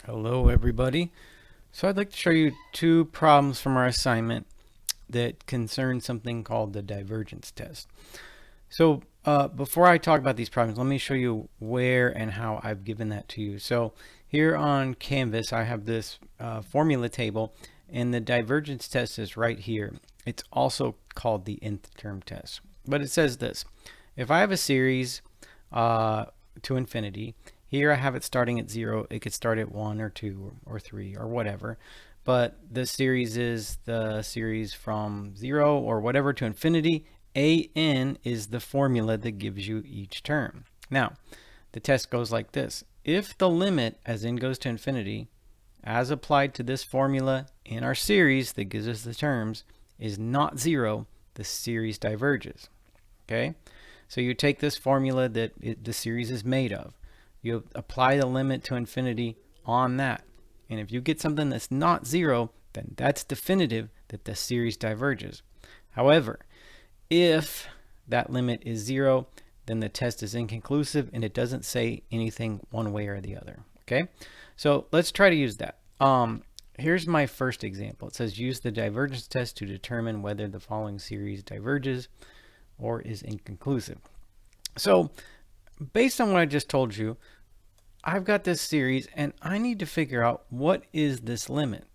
Hello everybody. So I'd like to show you two problems from our assignment that concern something called the divergence test. So before I talk about these problems, let me show you where and how I've given that to you. So here on Canvas I have this formula table, and the divergence test is right here. It's also called the nth term test. But it says this: if I have a series to infinity, here I have it starting at 0. It could start at 1 or 2 or 3 or whatever. But the series is the series from 0 or whatever to infinity. An is the formula that gives you each term. Now, the test goes like this. If the limit as n goes to infinity, as applied to this formula in our series that gives us the terms, is not 0, the series diverges. Okay? So you take this formula that the series is made of. You apply the limit to infinity on that. And if you get something that's not 0, then that's definitive that the series diverges. However, if that limit is 0, then the test is inconclusive and it doesn't say anything one way or the other. Okay? So let's try to use that. Here's my first example. It says use the divergence test to determine whether the following series diverges or is inconclusive. So based on what I just told you, I've got this series and I need to figure out what is this limit.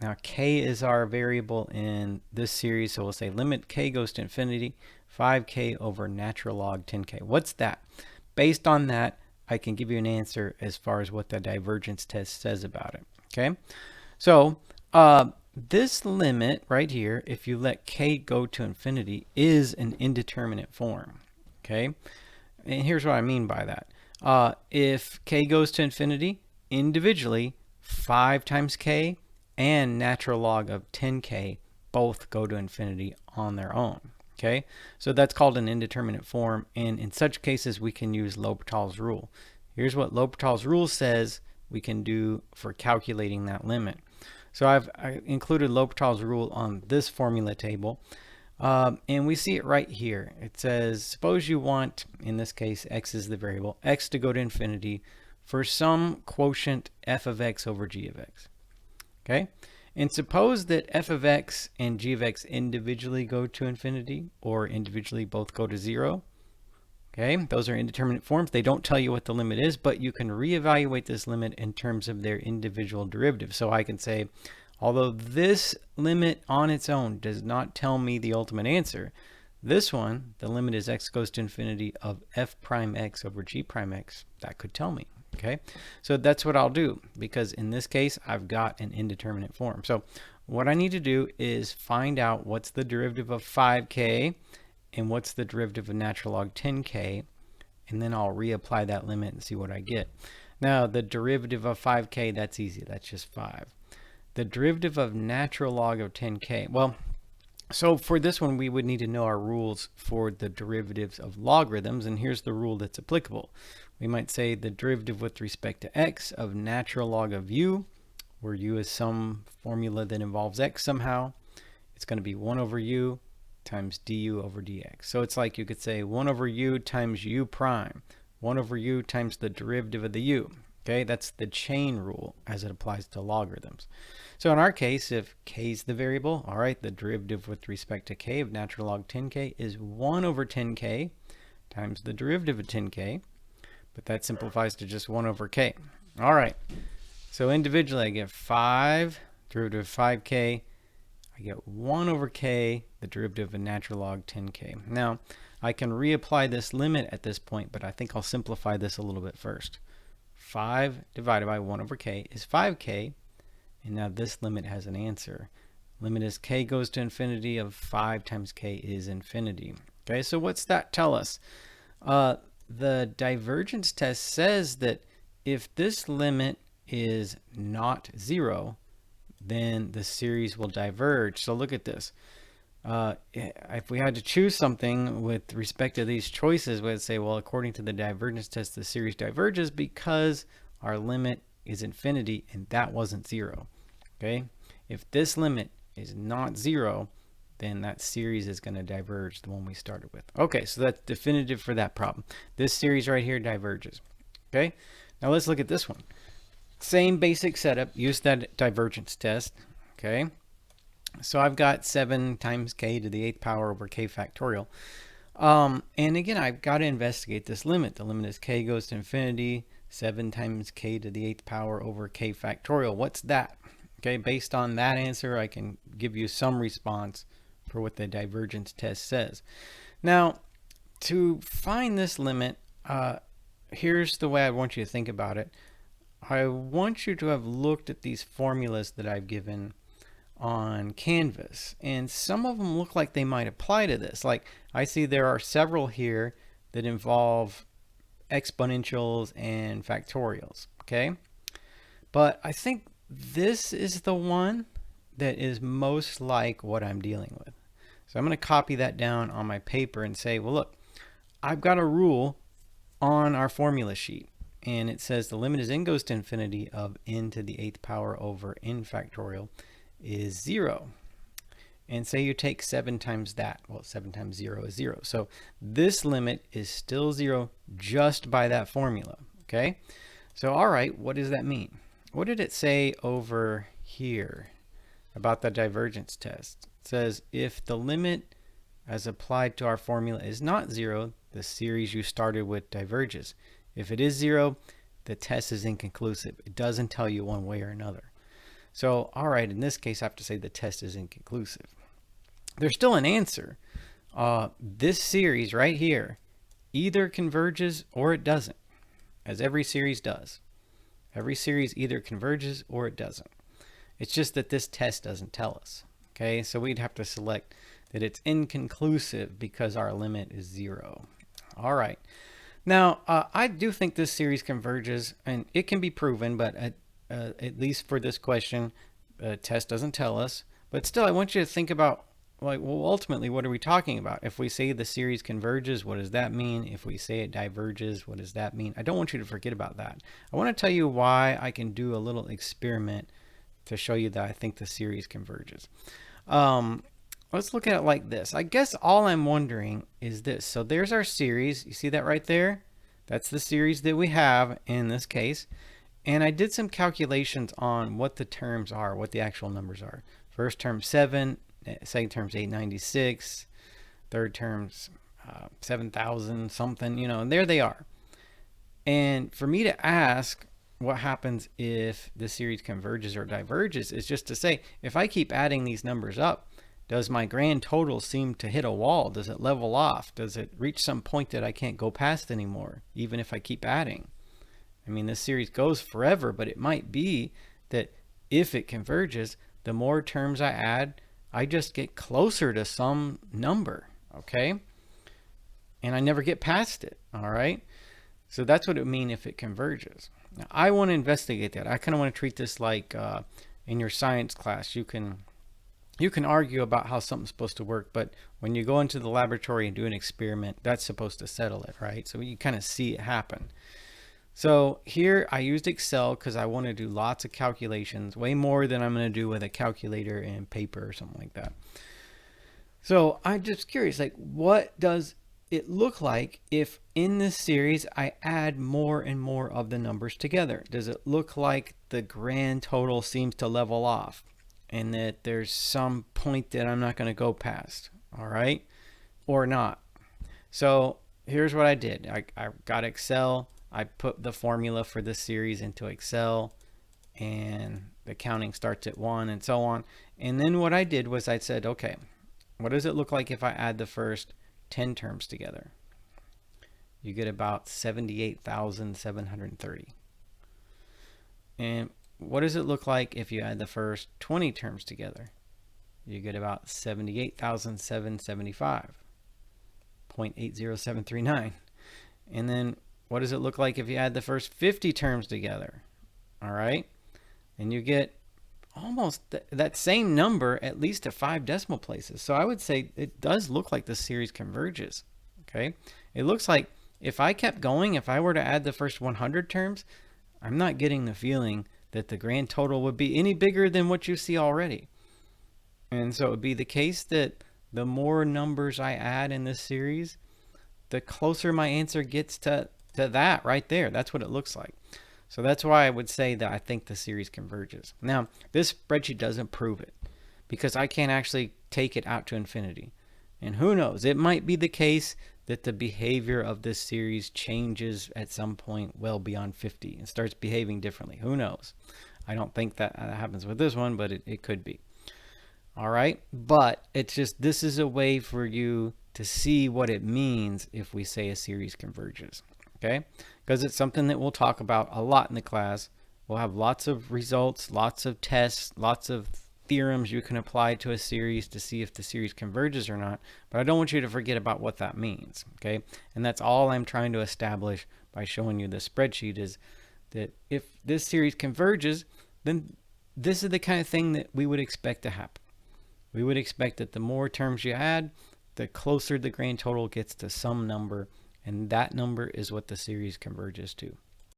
Now k is our variable in this series, so we'll say limit k goes to infinity, 5k over natural log 10k. What's that? Based on that, I can give you an answer as far as what the divergence test says about it. Okay, so this limit right here, if you let k go to infinity, is an indeterminate form. Okay, and here's what I mean by that. If k goes to infinity, individually, 5 times k and natural log of 10k both go to infinity on their own. Okay, so that's called an indeterminate form, and in such cases we can use L'Hopital's rule. Here's what L'Hopital's rule says we can do for calculating that limit. So I included L'Hopital's rule on this formula table. And we see it right here. It says, suppose you want, in this case, x is the variable, x to go to infinity for some quotient f of x over g of x. Okay? And suppose that f of x and g of x individually go to infinity, or individually both go to 0. Okay? Those are indeterminate forms. They don't tell you what the limit is, but you can reevaluate this limit in terms of their individual derivatives. So I can say, although this limit on its own does not tell me the ultimate answer, this one, the limit is x goes to infinity of f prime x over g prime x, that could tell me. Okay, so that's what I'll do, because in this case I've got an indeterminate form. So what I need to do is find out what's the derivative of 5k and what's the derivative of natural log 10k, and then I'll reapply that limit and see what I get. Now the derivative of 5k, that's easy, that's just 5. The derivative of natural log of 10k, well, so for this one we would need to know our rules for the derivatives of logarithms, and here's the rule that's applicable. We might say the derivative with respect to x of natural log of u, where u is some formula that involves x somehow. It's going to be 1 over u times du over dx. So it's like you could say 1 over u times u prime, 1 over u times the derivative of the u. Okay, that's the chain rule as it applies to logarithms. So in our case, if k is the variable, all right, the derivative with respect to k of natural log 10k is 1 over 10k times the derivative of 10k, but that simplifies to just 1 over k. All right, so individually I get 5, derivative of 5k, I get 1 over k, the derivative of natural log 10k. Now, I can reapply this limit at this point, but I think I'll simplify this a little bit first. 5 divided by 1 over k is 5k, and now this limit has an answer. Limit is k goes to infinity of 5 times k is infinity. Okay, so what's that tell us? The divergence test says that if this limit is not 0, then the series will diverge. So look at this. If we had to choose something with respect to these choices, we'd say, well, according to the divergence test, the series diverges because our limit is infinity, and that wasn't 0. Okay? If this limit is not 0, then that series is going to diverge, the one we started with. Okay, so that's definitive for that problem. This series right here diverges. Okay? Now let's look at this one. Same basic setup, use that divergence test, okay? So I've got 7 times k to the 8th power over k factorial. And again, I've got to investigate this limit. The limit is k goes to infinity, 7 times k to the 8th power over k factorial. What's that? Okay, based on that answer, I can give you some response for what the divergence test says. Now, to find this limit, here's the way I want you to think about it. I want you to have looked at these formulas that I've given on Canvas, and some of them look like they might apply to this. Like, I see there are several here that involve exponentials and factorials, okay? But I think this is the one that is most like what I'm dealing with. So I'm going to copy that down on my paper and say, well, look, I've got a rule on our formula sheet, and it says the limit as n goes to infinity of n to the 8th power over n factorial is 0. And say you take 7 times that. Well, 7 times 0 is 0. So this limit is still 0 just by that formula, okay? So all right, what does that mean? What did it say over here about the divergence test? It says if the limit as applied to our formula is not 0, the series you started with diverges. If it is 0, the test is inconclusive. It doesn't tell you one way or another. So, all right, in this case, I have to say the test is inconclusive. There's still an answer. This series right here either converges or it doesn't, as every series does. Every series either converges or it doesn't. It's just that this test doesn't tell us. Okay, so we'd have to select that it's inconclusive because our limit is 0. All right. Now, I do think this series converges, and it can be proven, but at least for this question, the test doesn't tell us. But still, I want you to think about, like, well, ultimately, what are we talking about? If we say the series converges, what does that mean? If we say it diverges, what does that mean? I don't want you to forget about that. I want to tell you why I can do a little experiment to show you that I think the series converges. Let's look at it like this. I guess all I'm wondering is this. So there's our series. You see that right there? That's the series that we have in this case. And I did some calculations on what the terms are, what the actual numbers are. First term 7, second term's 896, third term's 7,000 something, you know, and there they are. And for me to ask what happens if the series converges or diverges is just to say, if I keep adding these numbers up, does my grand total seem to hit a wall? Does it level off? Does it reach some point that I can't go past anymore, even if I keep adding? I mean, this series goes forever, but it might be that if it converges, the more terms I add, I just get closer to some number, okay? And I never get past it, all right? So that's what it would mean if it converges. Now, I want to investigate that. I kind of want to treat this like in your science class. You can argue about how something's supposed to work, but when you go into the laboratory and do an experiment, that's supposed to settle it, right? So you kind of see it happen. So here I used Excel because I want to do lots of calculations, way more than I'm going to do with a calculator and paper or something like that. So I'm just curious, like, what does it look like if in this series I add more and more of the numbers together? Does it look like the grand total seems to level off and that there's some point that I'm not going to go past, all right, or not? So here's what I did. I got Excel. I put the formula for this series into Excel, and the counting starts at 1 and so on. And then what I did was I said, okay, what does it look like if I add the first 10 terms together? You get about 78,730. And what does it look like if you add the first 20 terms together? You get about 78,775. 0.80739. And then what does it look like if you add the first 50 terms together? All right. And you get almost that same number, at least to 5 decimal places. So I would say it does look like the series converges. Okay. It looks like if I kept going, if I were to add the first 100 terms, I'm not getting the feeling that the grand total would be any bigger than what you see already. And so it would be the case that the more numbers I add in this series, the closer my answer gets to that right there. That's what it looks like. So that's why I would say that I think the series converges. Now, this spreadsheet doesn't prove it because I can't actually take it out to infinity. And who knows, it might be the case that the behavior of this series changes at some point well beyond 50 and starts behaving differently. Who knows? I don't think that happens with this one, but it could be. All right, but it's just, this is a way for you to see what it means if we say a series converges, okay? Because it's something that we'll talk about a lot in the class. We'll have lots of results, lots of tests, lots of theorems you can apply to a series to see if the series converges or not, but I don't want you to forget about what that means, okay? And that's all I'm trying to establish by showing you this spreadsheet, is that if this series converges, then this is the kind of thing that we would expect to happen. We would expect that the more terms you add, the closer the grand total gets to some number, and that number is what the series converges to.